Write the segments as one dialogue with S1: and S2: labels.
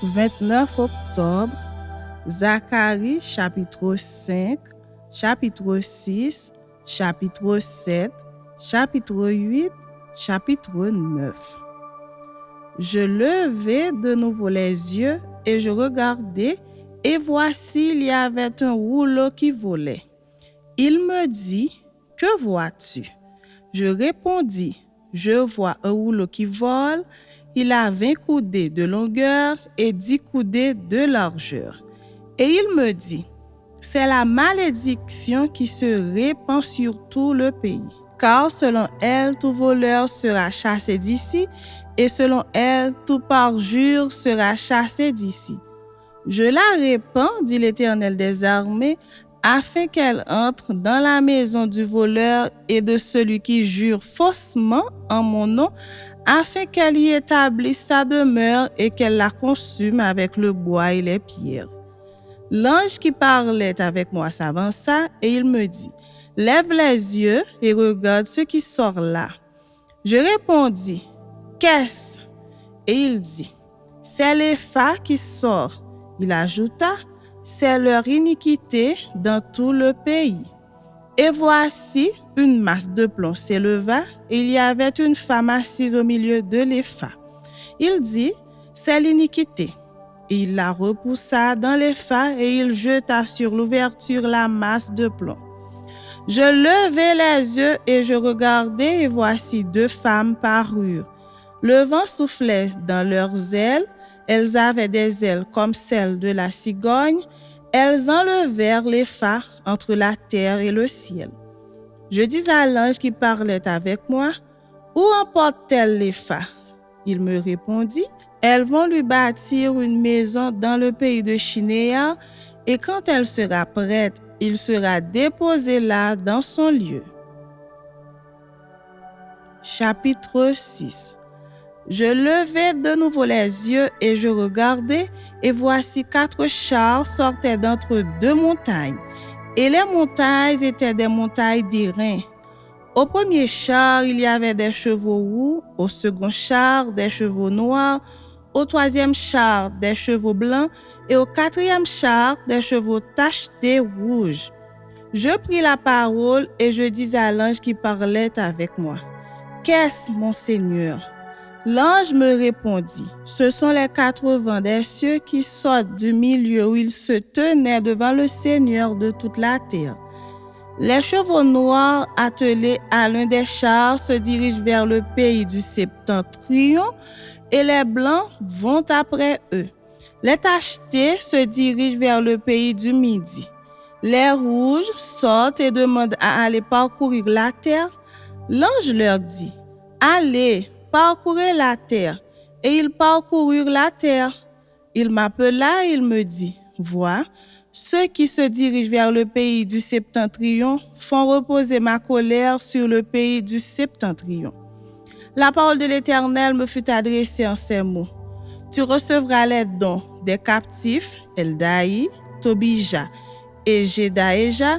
S1: 29 octobre, Zacharie chapitre 5, chapitre 6, chapitre 7, chapitre 8, chapitre 9. Je levai de nouveau les yeux et je regardai, et voici il y avait un rouleau qui volait. Il me dit, « Que vois-tu » Je répondis, « Je vois un rouleau qui vole. Il a 20 coudées de longueur et 10 coudées de largeur. » Et il me dit, « C'est la malédiction qui se répand sur tout le pays. Car selon elle, tout voleur sera chassé d'ici, et selon elle, tout parjure sera chassé d'ici. Je la répands, dit l'Éternel des armées, afin qu'elle entre dans la maison du voleur et de celui qui jure faussement en mon nom, afin qu'elle y établisse sa demeure et qu'elle la consume avec le bois et les pierres. » L'ange qui parlait avec moi s'avança et il me dit, « Lève les yeux et regarde ce qui sort là. » Je répondis, « Qu'est-ce » Et il dit, « C'est l'épha qui sort. » Il ajouta, « C'est leur iniquité dans tout le pays. » Et voici, une masse de plomb s'éleva, et il y avait une femme assise au milieu de l'épha. Il dit, « C'est l'iniquité. » Et il la repoussa dans l'épha, et il jeta sur l'ouverture la masse de plomb. Je levai les yeux, et je regardai, et voici 2 femmes parurent. Le vent soufflait dans leurs ailes. Elles avaient des ailes comme celles de la cigogne. Elles enlevèrent l'épha entre la terre et le ciel. Je dis à l'ange qui parlait avec moi, « Où emportent-elles l'épha » Il me répondit, « Elles vont lui bâtir une maison dans le pays de Chinéa, et quand elle sera prête, il sera déposé là dans son lieu. » Chapitre 6. Je levai de nouveau les yeux et je regardai, et voici 4 chars sortaient d'entre 2 montagnes, et les montagnes étaient des montagnes d'airain. Au premier char, il y avait des chevaux roux, au second char, des chevaux noirs, au troisième char, des chevaux blancs, et au quatrième char, des chevaux tachetés rouges. Je pris la parole et je dis à l'ange qui parlait avec moi, « Qu'est-ce, mon Seigneur ?» L'ange me répondit, « Ce sont les 4 vents des cieux qui sortent du milieu où ils se tenaient devant le Seigneur de toute la terre. Les chevaux noirs attelés à l'un des chars se dirigent vers le pays du septentrion et les blancs vont après eux. Les tachetés se dirigent vers le pays du midi. Les rouges sortent et demandent à aller parcourir la terre. L'ange leur dit, « Allez, parcourez la terre. » Et ils parcoururent la terre. Il m'appela et il me dit, « Vois, ceux qui se dirigent vers le pays du septentrion font reposer ma colère sur le pays du septentrion. » La parole de l'Éternel me fut adressée en ces mots. « Tu recevras les dons des captifs, Eldaï, Tobija et Jedaéja,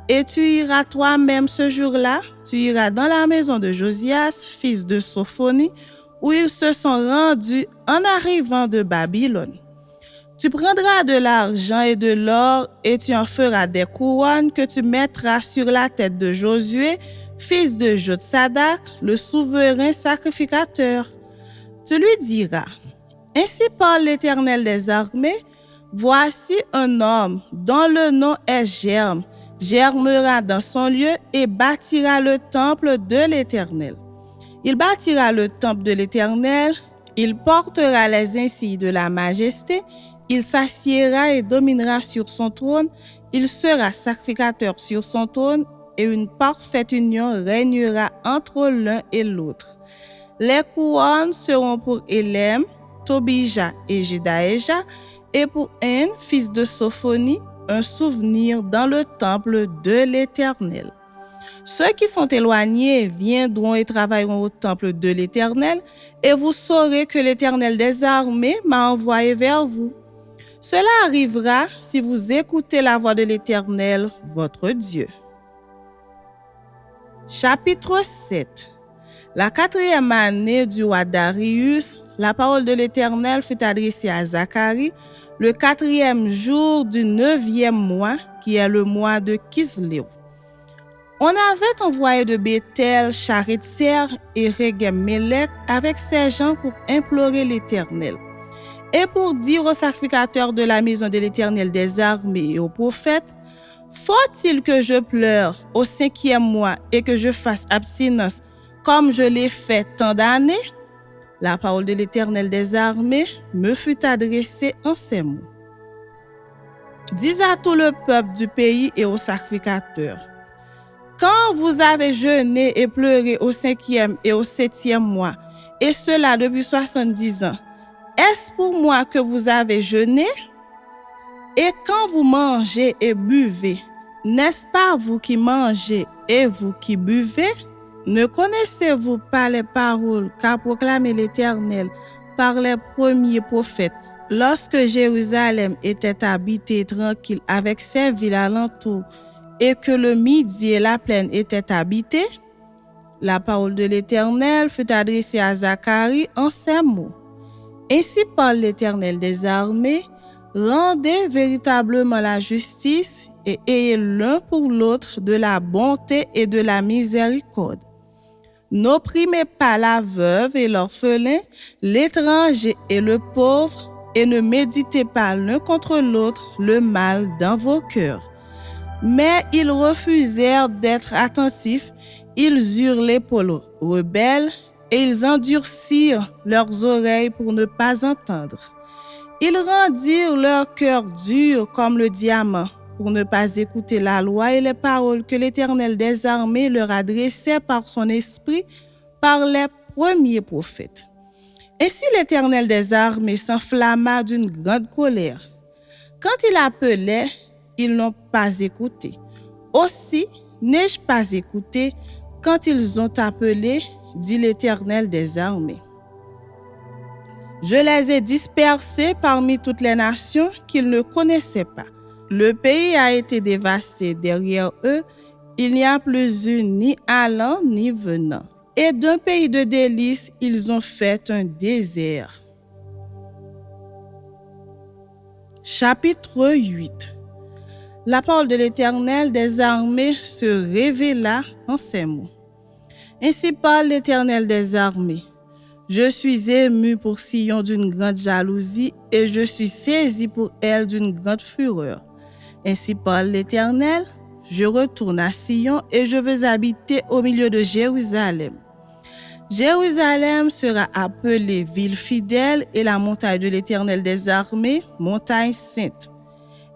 S1: et tu iras toi-même ce jour-là, tu iras dans la maison de Josias, fils de Sophonie, où ils se sont rendus en arrivant de Babylone. Tu prendras de l'argent et de l'or, et tu en feras des couronnes que tu mettras sur la tête de Josué, fils de Jotsadak, le souverain sacrificateur. Tu lui diras, « Ainsi parle l'Éternel des armées, voici un homme dont le nom est Germe, germera dans son lieu et bâtira le temple de l'Éternel. Il bâtira le temple de l'Éternel, il portera les insignes de la majesté, il s'assiera et dominera sur son trône, il sera sacrificateur sur son trône, et une parfaite union régnera entre l'un et l'autre. Les couronnes seront pour Élem, Tobija et Jedaéja, et pour En, fils de Sophonie, un souvenir dans le temple de l'Éternel. Ceux qui sont éloignés viendront et travailleront au temple de l'Éternel, et vous saurez que l'Éternel des armées m'a envoyé vers vous. Cela arrivera si vous écoutez la voix de l'Éternel, votre Dieu. Chapitre 7. La 4e année du roi Darius, la parole de l'Éternel fut adressée à Zacharie le 4e jour du 9e mois, qui est le mois de Kisléu. On avait envoyé de Bethel Charitzer et Regem-Mélec avec ses gens pour implorer l'Éternel et pour dire aux sacrificateurs de la maison de l'Éternel des armées et aux prophètes: faut-il que je pleure au 5e mois et que je fasse abstinence comme je l'ai fait tant d'années? La parole de l'Éternel des armées me fut adressée en ces mots. Dis à tout le peuple du pays et aux sacrificateurs: quand vous avez jeûné et pleuré au 5e et au 7e mois, et cela depuis 70 ans, est-ce pour moi que vous avez jeûné? Et quand vous mangez et buvez, n'est-ce pas vous qui mangez et vous qui buvez? Ne connaissez-vous pas les paroles qu'a proclamées l'Éternel par les premiers prophètes lorsque Jérusalem était habitée tranquille avec ses villes alentours et que le Midi et la plaine étaient habités? La parole de l'Éternel fut adressée à Zacharie en ces mots. Ainsi parle l'Éternel des armées: rendez véritablement la justice et ayez l'un pour l'autre de la bonté et de la miséricorde. N'opprimez pas la veuve et l'orphelin, l'étranger et le pauvre, et ne méditez pas l'un contre l'autre le mal dans vos cœurs. Mais ils refusèrent d'être attentifs, ils eurent l'épaule rebelle et ils endurcirent leurs oreilles pour ne pas entendre. Ils rendirent leur cœur dur comme le diamant pour ne pas écouter la loi et les paroles que l'Éternel des armées leur adressait par son esprit par les premiers prophètes. Ainsi l'Éternel des armées s'enflamma d'une grande colère. Quand il appelait, ils n'ont pas écouté. Aussi, n'ai-je pas écouté quand ils ont appelé, dit l'Éternel des armées. Je les ai dispersés parmi toutes les nations qu'ils ne connaissaient pas. Le pays a été dévasté derrière eux, il n'y a plus eu ni allant ni venant. Et d'un pays de délices, ils ont fait un désert. Chapitre 8. La parole de l'Éternel des armées se révéla en ces mots. Ainsi parle l'Éternel des armées. Je suis ému pour Sion d'une grande jalousie et je suis saisi pour elle d'une grande fureur. Ainsi parle l'Éternel, je retourne à Sion et je veux habiter au milieu de Jérusalem. Jérusalem sera appelée ville fidèle et la montagne de l'Éternel des armées, montagne sainte.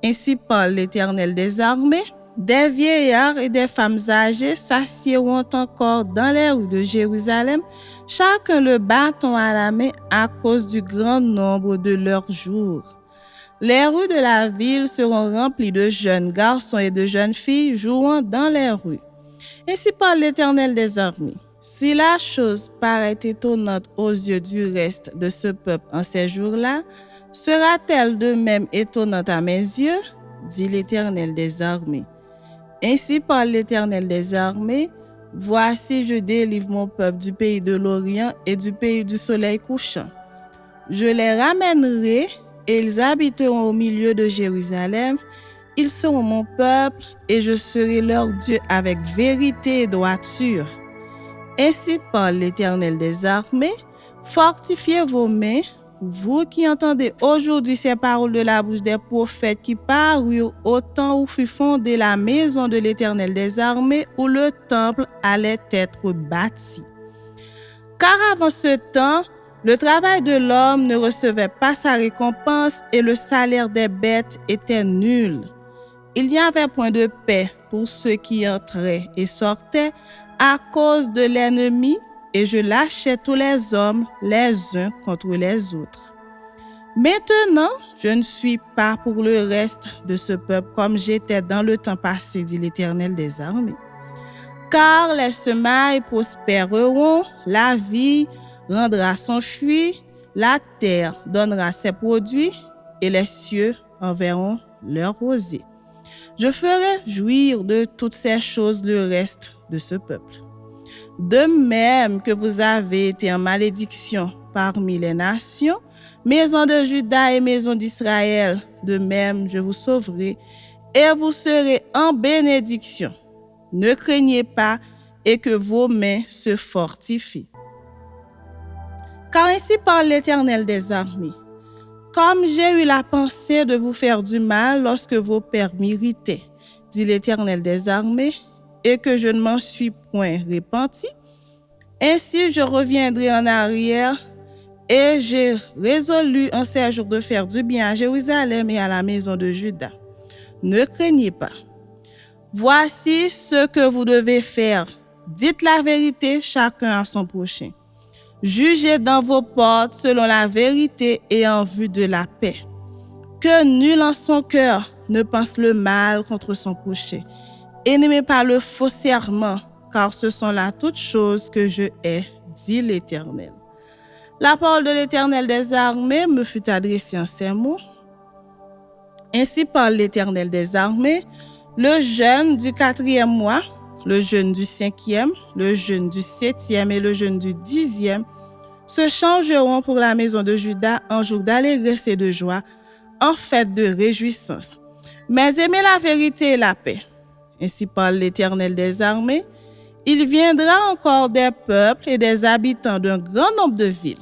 S1: Ainsi parle l'Éternel des armées. Des vieillards et des femmes âgées s'assiéront encore dans les rues de Jérusalem, chacun le bâton à la main à cause du grand nombre de leurs jours. Les rues de la ville seront remplies de jeunes garçons et de jeunes filles jouant dans les rues. Ainsi parle l'Éternel des armées. Si la chose paraît étonnante aux yeux du reste de ce peuple en ces jours-là, sera-t-elle de même étonnante à mes yeux? Dit l'Éternel des armées. Ainsi parle l'Éternel des armées, voici je délivre mon peuple du pays de l'Orient et du pays du soleil couchant. Je les ramènerai et ils habiteront au milieu de Jérusalem. Ils seront mon peuple et je serai leur Dieu avec vérité et droiture. Ainsi parle l'Éternel des armées, fortifiez vos mains, vous qui entendez aujourd'hui ces paroles de la bouche des prophètes qui parurent au temps où fut fondée la maison de l'Éternel des armées, où le temple allait être bâti. Car avant ce temps, le travail de l'homme ne recevait pas sa récompense et le salaire des bêtes était nul. Il n'y avait point de paix pour ceux qui entraient et sortaient à cause de l'ennemi, et je lâchais tous les hommes les uns contre les autres. Maintenant, je ne suis pas pour le reste de ce peuple comme j'étais dans le temps passé, dit l'Éternel des armées. Car les semailles prospéreront, la vie rendra son fruit, la terre donnera ses produits, et les cieux enverront leur rosée. Je ferai jouir de toutes ces choses le reste de ce peuple. De même que vous avez été en malédiction parmi les nations, maison de Juda et maison d'Israël, de même je vous sauverai et vous serez en bénédiction. Ne craignez pas et que vos mains se fortifient. Car ainsi parle l'Éternel des armées. Comme j'ai eu la pensée de vous faire du mal lorsque vos pères m'irritaient, dit l'Éternel des armées, et que je ne m'en suis point repenti, ainsi je reviendrai en arrière et j'ai résolu en ces jours de faire du bien à Jérusalem et à la maison de Juda. Ne craignez pas. Voici ce que vous devez faire. Dites la vérité chacun à son prochain. Jugez dans vos portes selon la vérité et en vue de la paix. Que nul en son cœur ne pense le mal contre son prochain. Et n'aimez pas le faux serment, car ce sont là toutes choses que je hais, dit l'Éternel. La parole de l'Éternel des armées me fut adressée en ces mots. Ainsi parle l'Éternel des armées, le jeûne du 4e mois, le jeûne du 5e, le jeûne du 7e et le jeûne du 10e se changeront pour la maison de Juda en jour d'allégresse et de joie, en fête de réjouissance. Mais aimez la vérité et la paix. Ainsi parle l'Éternel des armées, il viendra encore des peuples et des habitants d'un grand nombre de villes.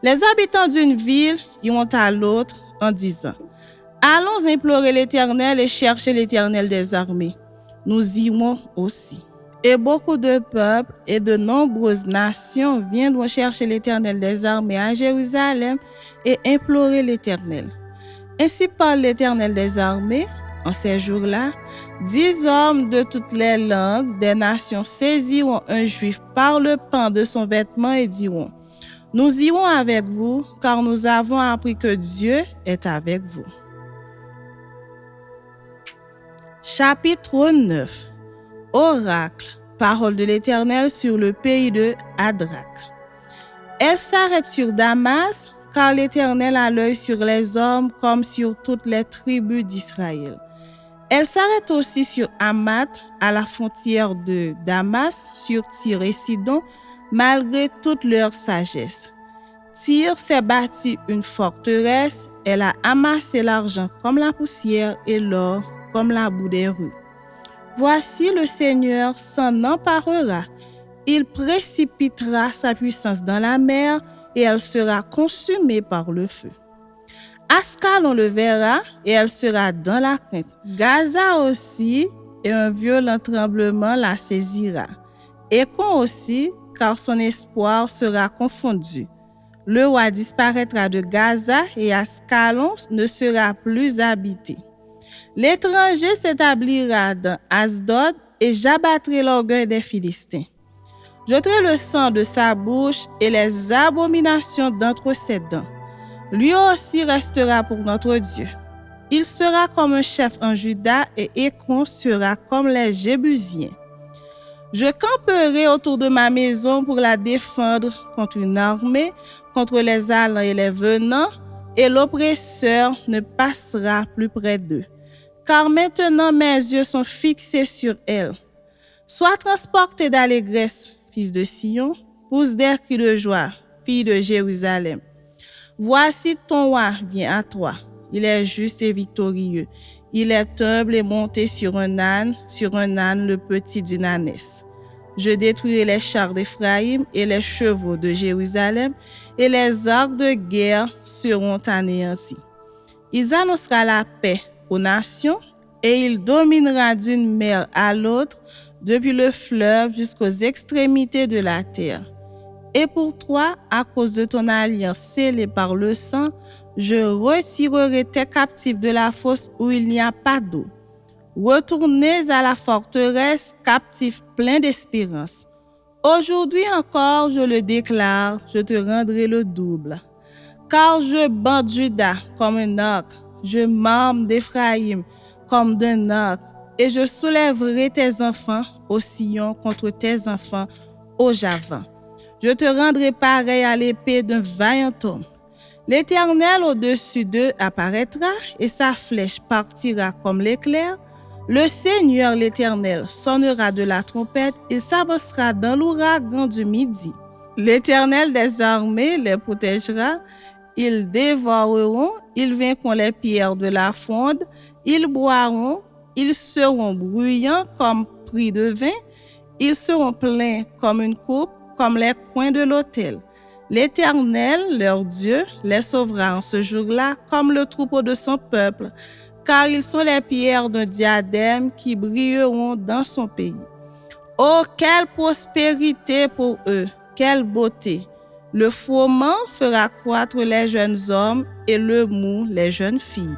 S1: Les habitants d'une ville iront à l'autre en disant, allons implorer l'Éternel et chercher l'Éternel des armées. Nous irons aussi. Et beaucoup de peuples et de nombreuses nations viendront chercher l'Éternel des armées à Jérusalem et implorer l'Éternel. Ainsi parle l'Éternel des armées, en ces jours-là, 10 hommes de toutes les langues des nations saisiront un juif par le pan de son vêtement et diront, nous irons avec vous, car nous avons appris que Dieu est avec vous. Chapitre 9. Oracle, parole de l'Éternel sur le pays de Hadrac. Elle s'arrête sur Damas, car l'Éternel a l'œil sur les hommes comme sur toutes les tribus d'Israël. Elle s'arrête aussi sur Hamath, à la frontière de Damas, sur Tyr et Sidon, malgré toute leur sagesse. Tyr s'est bâti une forteresse, elle a amassé l'argent comme la poussière et l'or comme la boue des rues. Voici le Seigneur s'en emparera, il précipitera sa puissance dans la mer et elle sera consumée par le feu. Ascalon le verra et elle sera dans la crainte. Gaza aussi et un violent tremblement la saisira. Écon aussi, car son espoir sera confondu. Le roi disparaîtra de Gaza et Ascalon ne sera plus habité. L'étranger s'établira dans Asdod et j'abattrai l'orgueil des Philistins. J'ôterai le sang de sa bouche et les abominations d'entre ses dents. Lui aussi restera pour notre Dieu. Il sera comme un chef en Juda et Écron sera comme les Jébusiens. Je camperai autour de ma maison pour la défendre contre une armée, contre les allants et les venants, et l'oppresseur ne passera plus près d'eux. Car maintenant mes yeux sont fixés sur elle. Sois transporté d'allégresse, fils de Sion, pousse des cris de joie, fille de Jérusalem. Voici ton roi vient à toi. Il est juste et victorieux. Il est humble et monté sur un âne le petit d'une ânesse. Je détruirai les chars d'Éphraïm et les chevaux de Jérusalem, et les arcs de guerre seront anéantis. Il annoncera la paix aux nations, et il dominera d'une mer à l'autre, depuis le fleuve jusqu'aux extrémités de la terre. Et pour toi, à cause de ton alliance scellée par le sang, je retirerai tes captifs de la fosse où il n'y a pas d'eau. Retournez à la forteresse, captifs pleins d'espérance. Aujourd'hui encore, je le déclare, je te rendrai le double. Car je bande Juda comme un arc, je m'arme d'Éphraïm comme d'un arc, et je soulèverai tes enfants au sillon contre tes enfants au Javan. Je te rendrai pareil à l'épée d'un vaillant homme. L'Éternel au-dessus d'eux apparaîtra, et sa flèche partira comme l'éclair. Le Seigneur l'Éternel sonnera de la trompette, il s'avancera dans l'ouragan du midi. L'Éternel des armées les protégera, ils dévoreront, ils vaincront les pierres de la fonde, ils boiront, ils seront bruyants comme pris de vin, ils seront pleins comme une coupe, comme les coins de l'autel. L'Éternel, leur Dieu, les sauvera en ce jour-là comme le troupeau de son peuple, car ils sont les pierres d'un diadème qui brilleront dans son pays. Oh, quelle prospérité pour eux, quelle beauté! Le froment fera croître les jeunes hommes et le mou les jeunes filles.